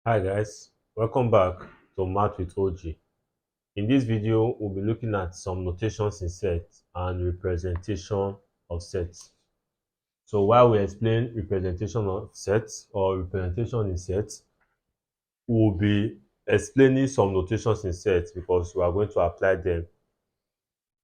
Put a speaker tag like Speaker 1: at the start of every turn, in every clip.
Speaker 1: Hi guys, welcome back to Math with OG. In this video, we'll be looking at some notations in sets and representation of sets. So while we explain representation of sets or representation in sets, we'll be explaining some notations in sets because we are going to apply them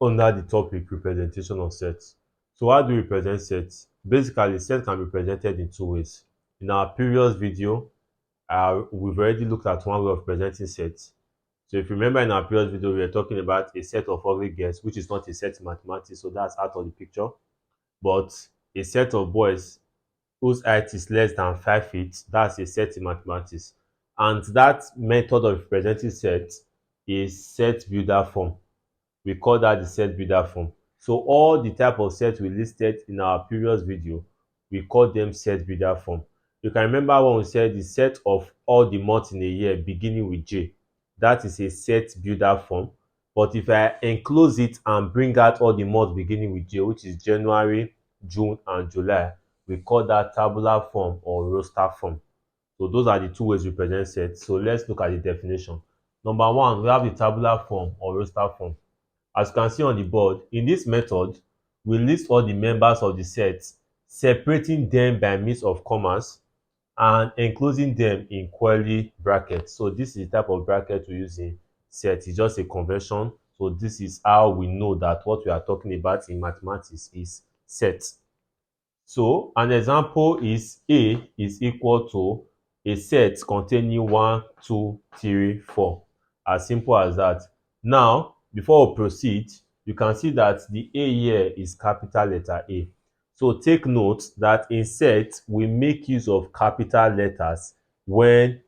Speaker 1: under the topic representation of sets. So how do we represent sets? Basically, sets can be presented in two ways. In our previous video, we've already looked at one way of presenting sets. So if you remember in our previous video, we were talking about a set of ugly girls, which is not a set in mathematics, so that's out of the picture. But a set of boys whose height is less than 5 feet, that's a set in mathematics. And that method of representing sets is set builder form. We call that the set builder form. So all the type of sets we listed in our previous video, we call them set builder form. You can remember when we said the set of all the months in a year beginning with J, that is a set builder form. But if I enclose it and bring out all the months beginning with J, which is January, June, and July, we call that tabular form or roster form. So those are the two ways we present sets. So let's look at the definition. Number one, we have the tabular form or roster form. As you can see on the board, in this method, we list all the members of the set, separating them by means of commas and enclosing them in curly brackets. So this is the type of bracket we use in set. It's just a convention. So this is how we know that what we are talking about in mathematics is set. So an example is A is equal to a set containing 1, 2, 3, 4. As simple as that. Now, before we proceed, you can see that the A here is capital letter A. So take note that in set, we make use of capital letters when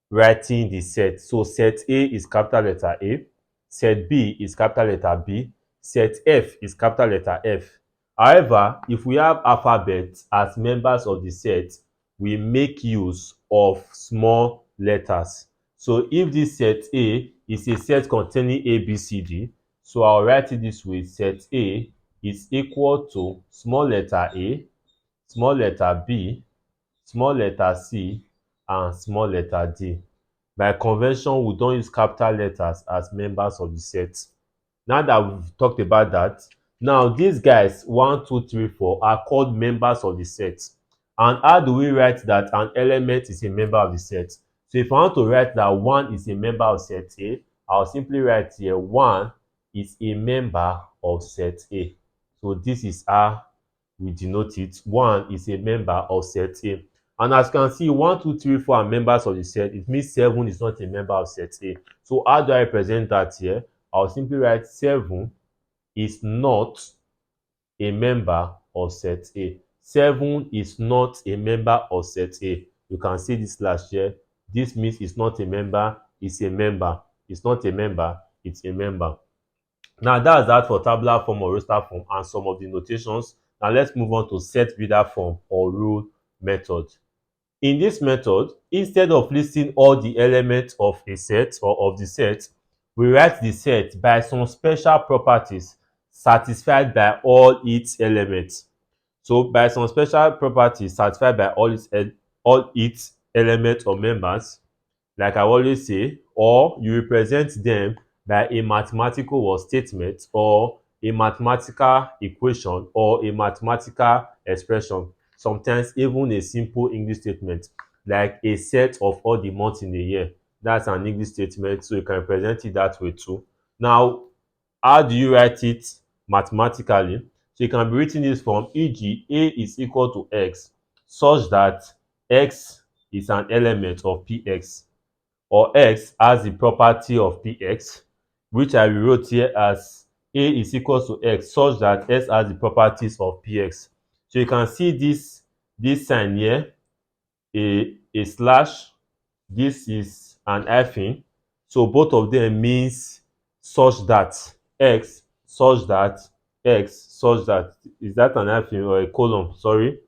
Speaker 1: writing the set. So set A is capital letter A, set B is capital letter B, set F is capital letter F. However, if we have alphabets as members of the set, we make use of small letters. So if this set A is a set containing A, B, C, D, so I'll write it this way: set A is equal to small letter A, small letter B, small letter C, and small letter D. By convention, we don't use capital letters as members of the set. Now that we've talked about that, now these guys 1, 2, 3, 4 are called members of the set. And how do we write that an element is a member of the set? So if I want to write that 1 is a member of set A, I'll simply write here 1 is a member of set A. So this is how we denote it. 1 is a member of set A. And as you can see, 1, 2, 3, 4 are members of the set. It means 7 is not a member of set A. So how do I represent that here? I'll simply write 7 is not a member of set A. 7 is not a member of set A. You can see this slash here. This means it's not a member, it's a member. It's not a member, it's a member. Now that's that for tabular form or roster form and some of the notations. Now let's move on to set builder form or rule method. In this method, instead of listing all the elements of a set or of the set, we write the set by some special properties satisfied by all its elements. So by some special properties satisfied by all its elements or members, like I always say, or you represent them by a mathematical or statement or a mathematical equation or a mathematical expression, sometimes even a simple English statement like a set of all the months in a year. That's an English statement, so you can represent it that way too. Now, how do you write it mathematically? So it can be written in this form, e.g. A is equal to x, such that x is an element of px, or x has the property of px, which I rewrote here as A is equal to x such that x has the properties of px. So you can see this sign here, a slash, this is an hyphen. So both of them means such that x, such that x, such that. Is that an hyphen or a column? Sorry,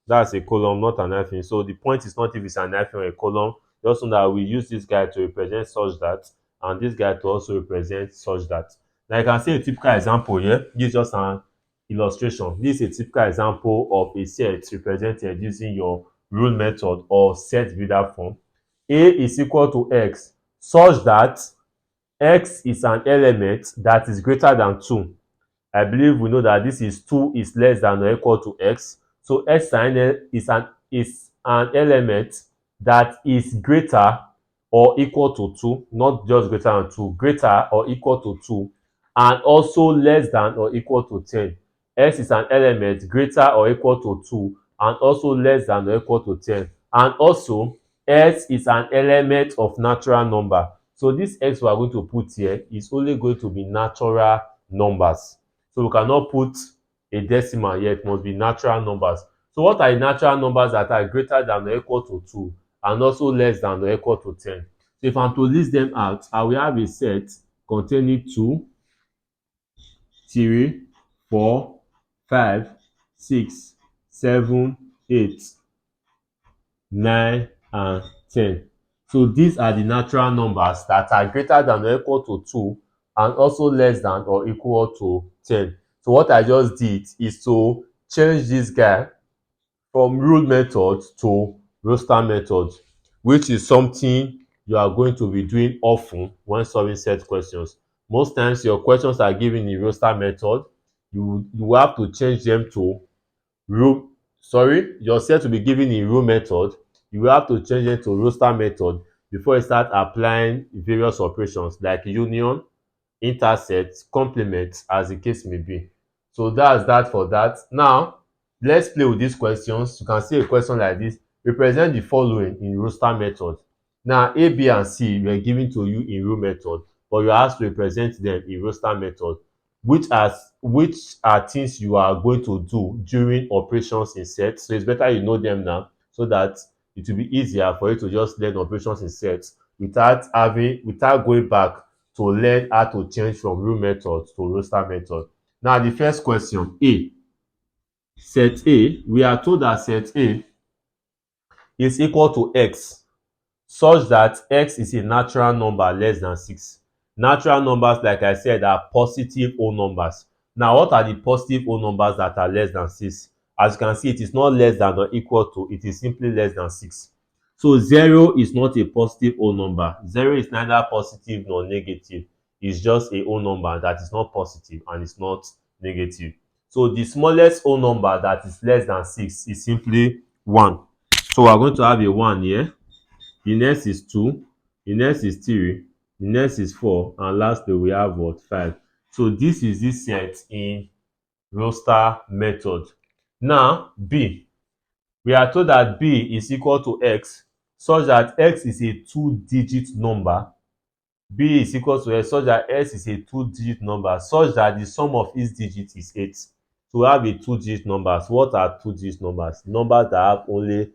Speaker 1: that's a column, not an hyphen. So the point is not if it's an hyphen or a column. Just know that we use this guy to represent such that, and this guy to also represent such that. Now you can see a typical example here. This is just an illustration. This is a typical example of a set represented using your rule method or set builder form. A is equal to x such that x is an element that is greater than 2. I believe we know that this is 2 is less than or equal to x. So x is an element that is greater or equal to 2, not just greater than 2, greater or equal to 2, and also less than or equal to 10. X is an element greater or equal to 2 and also less than or equal to 10. And also, x is an element of natural number. So this x we are going to put here is only going to be natural numbers. So we cannot put a decimal here, it must be natural numbers. So what are the natural numbers that are greater than or equal to 2 and also less than or equal to 10? So if I'm to list them out, I will have a set containing 2, 3, 4, 5, 6, 7, 8, 9, and 10. So these are the natural numbers that are greater than or equal to 2 and also less than or equal to 10. So what I just did is to change this guy from rule method to roster method, which is something you are going to be doing often when solving set questions. Most times your questions are given in roster method. You have to change them to rule your set will be given in rule method. You will have to change it to roster method before you start applying various operations like union, intercept, complement, as the case may be. So that's that for that. Now let's play with these questions. You can see a question like this: represent the following in roster method. Now A, B, and C were given to you in rule method, but you are asked to represent them in roster method. Which are things you are going to do during operations in sets. So it's better you know them now so that it will be easier for you to just learn operations in sets without going back to learn how to change from rule method to roster method. Now the first question, A. Set A, we are told that set A is equal to x such that x is a natural number less than 6. Natural numbers, like I said, are positive whole numbers. Now what are the positive whole numbers that are less than 6? As you can see, it is not less than or equal to, it is simply less than 6. So 0 is not a positive whole number. 0 is neither positive nor negative. It's just a whole number that is not positive and it's not negative. So the smallest whole number that is less than 6 is simply 1. So we are going to have a 1 here. The next is 2, the next is 3, the next is 4, and lastly we have what? 5. So this is this set in roster method. Now B, we are told that B is equal to x such that x is a 2-digit number. B is equal to x such that x is a 2-digit number such that the sum of its digits is 8. So we have a 2-digit numbers. What are 2-digit numbers? Numbers that have only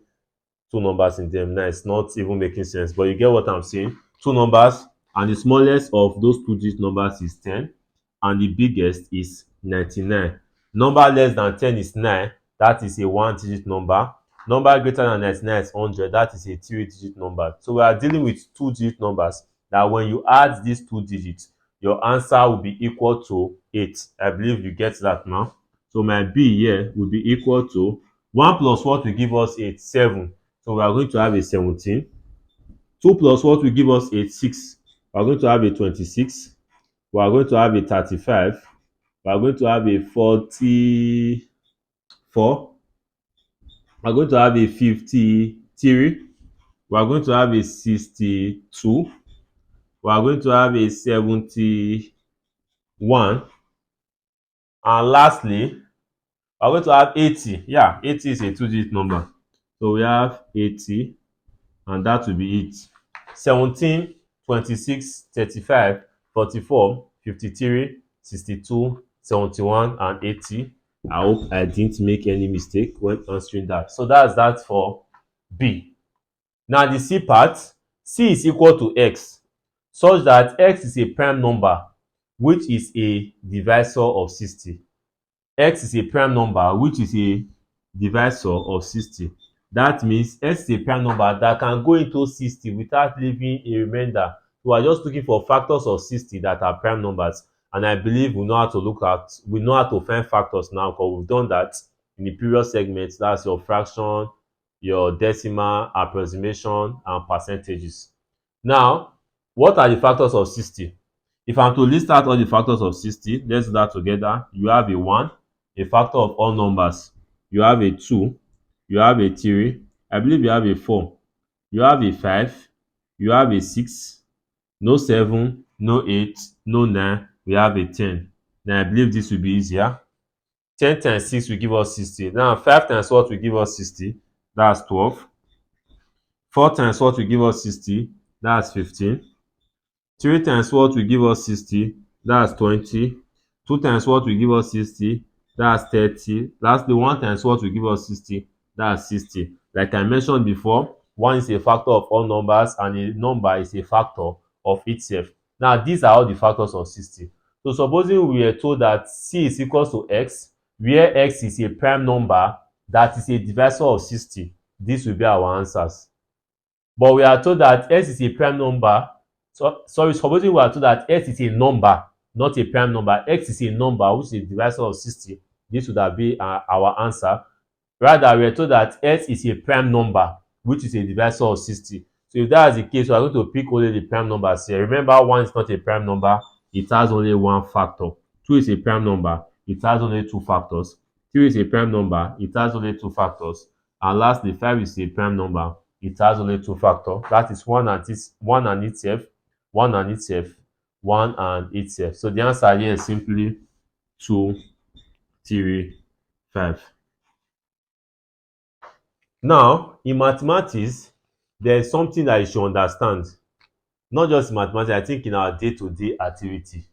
Speaker 1: 2 numbers in them. Now it's not even making sense, but you get what I'm saying. 2 numbers, and the smallest of those 2-digit numbers is 10 and the biggest is 99. Number less than 10 is 9, that is a 1-digit number. Number greater than 99 is 100, that is a 3-digit number. So we are dealing with 2-digit numbers that when you add these 2 digits, your answer will be equal to 8. I believe you get that now. So my B here will be equal to 1 plus what will give us 8? 7. So we are going to have a 17. 2 plus what will give us 8? 6. We are going to have a 26. We are going to have a 35. We are going to have a 44. We are going to have a 53. We are going to have a 62. We are going to have a 71. And lastly, we are going to have 80. Yeah, 80 is a 2-digit number. So we have 80. And that will be it. 17, 26, 35, 44, 53, 62, 71, and 80. I hope I didn't make any mistake when answering that. So that's that for B. Now the C part, C is equal to x such that x is a prime number which is a divisor of 60. X is a prime number which is a divisor of 60. That means x is a prime number that can go into 60 without leaving a remainder. We are just looking for factors of 60 that are prime numbers, and I believe we know how to find factors now because we've done that in the previous segment. That's your fraction, your decimal, approximation, and percentages. Now, what are the factors of 60? If I'm to list out all the factors of 60, let's do that together. You have a 1, a factor of all numbers. You have a 2, you have a 3, I believe you have a 4, you have a 5, you have a 6, no 7, no 8, no 9, we have a 10. Now I believe this will be easier. 10 times 6 will give us 60. Now 5 times what will give us 60? That's 12. 4 times what will give us 60? That's 15. 3 times what will give us 60? That's 20. 2 times what will give us 60? That's 30. Lastly, 1 times what will give us 60? That's 60. Like I mentioned before, 1 is a factor of all numbers and a number is a factor of itself. Now, these are all the factors of 60. So supposing we are told that C is equal to X, where X is a prime number that is a divisor of 60, this will be our answers. But we are told that S is a prime number. Sorry, supposing we are told that S is a number, not a prime number. X is a number which is a divisor of 60. This would have been our answer. Rather, we are told that S is a prime number which is a divisor of 60. So if that is the case, we are going to pick only the prime numbers here. Remember, 1 is not a prime number. It has only one factor. 2 is a prime number. It has only 2 factors. 3 is a prime number. It has only 2 factors. And lastly, 5 is a prime number. It has only 2 factors. That is 1 and itself, 1 and itself, 1 and itself. So the answer here is simply 2, 3, 5. Now, in mathematics, there is something that you should understand. Not just in mathematics, I think in our day-to-day activity.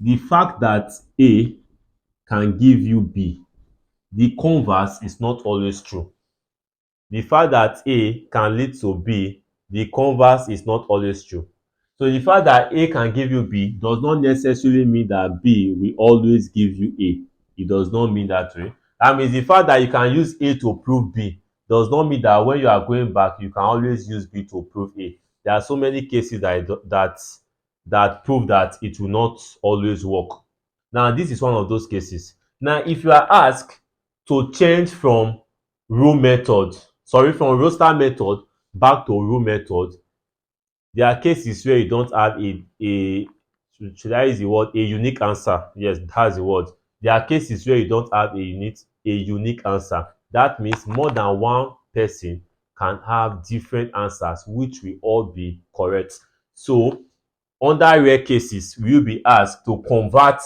Speaker 1: The fact that A can give you B, the converse is not always true. The fact that A can lead to B, the converse is not always true. So the fact that A can give you B does not necessarily mean that B will always give you A. It does not mean that way. That means the fact that you can use A to prove B does not mean that when you are going back, you can always use B to prove A. There are so many cases that prove that it will not always work. Now, this is one of those cases. Now, if you are asked to change from from roster method back to rule method, there are cases where you don't have a should I use the word a unique answer? Yes, that's the word. There are cases where you don't have a unique answer. That means more than one person can have different answers which will all be correct. So under rare cases, we will be asked to convert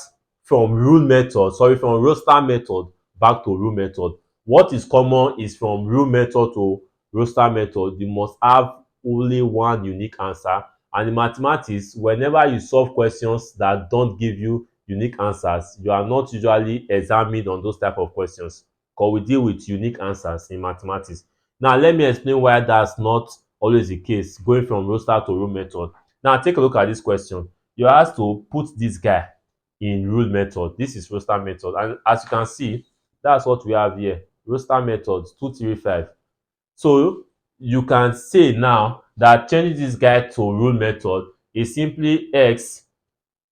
Speaker 1: from roster method back to rule method. What is common is from rule method to roster method, you must have only one unique answer. And in mathematics, whenever you solve questions that don't give you unique answers, you are not usually examined on those type of questions because we deal with unique answers in mathematics. Now, let me explain why that's not always the case, going from roster to rule method. Now, take a look at this question. You're asked to put this guy in rule method. This is roster method. And as you can see, that's what we have here. Roster method 2, 3, 5. So you can say now that changing this guy to rule method is simply X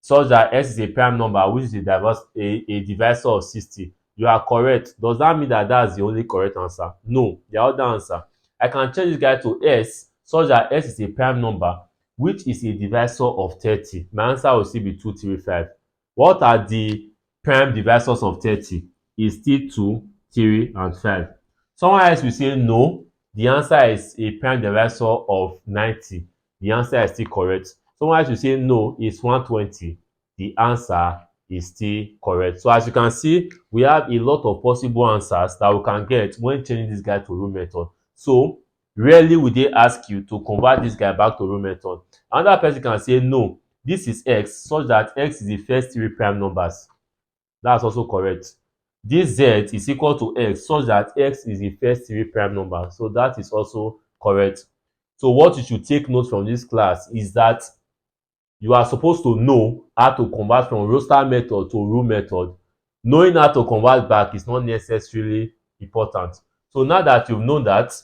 Speaker 1: such that X is a prime number which is a divisor of 60. You are correct. Does that mean that that's the only correct answer? No, the other answer. I can change this guy to S such that S is a prime number which is a divisor of 30. My answer will still be 2, 3, 5. What are the prime divisors of 30? It's still 2, 3, and 5. Someone else will say no, the answer is a prime divisor of 90. The answer is still correct. Someone else will say no, it's 120. The answer is still correct. So as you can see, we have a lot of possible answers that we can get when changing this guy to rule method. So rarely will they ask you to convert this guy back to rule method. Another person can say no, this is X such that X is the first 3 prime numbers. That's also correct. This Z is equal to X such that X is the first 3 prime number. So that is also correct. So what you should take note from this class is that you are supposed to know how to convert from roster method to rule method. Knowing how to convert back is not necessarily important. So now that you've known that,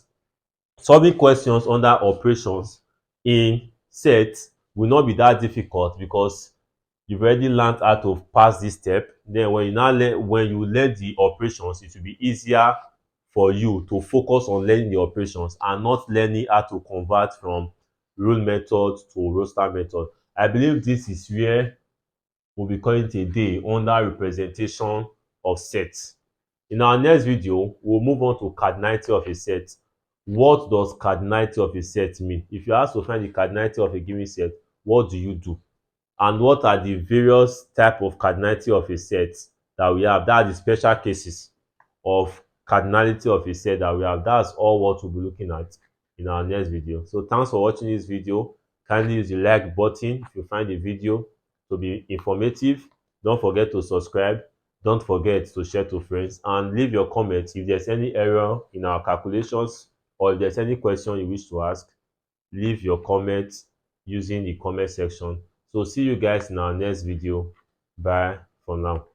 Speaker 1: solving questions under operations in sets will not be that difficult because you've already learned how to pass this step. Then when you learn the operations, it will be easier for you to focus on learning the operations and not learning how to convert from rule method to roster method. I believe this is where we'll be calling it a day under representation of sets. In our next video, we'll move on to cardinality of a set. What does cardinality of a set mean? If you ask to find the cardinality of a given set, what do you do? And what are the various type of cardinality of a set that we have? That are the special cases of cardinality of a set that we have. That's all what we'll be looking at in our next video. So thanks for watching this video. Kindly use the like button if you find the video to be informative. Don't forget to subscribe. Don't forget to share to friends and leave your comments if there's any error in our calculations or if there's any question you wish to ask. Leave your comments using the comment section. So see you guys in our next video. Bye for now.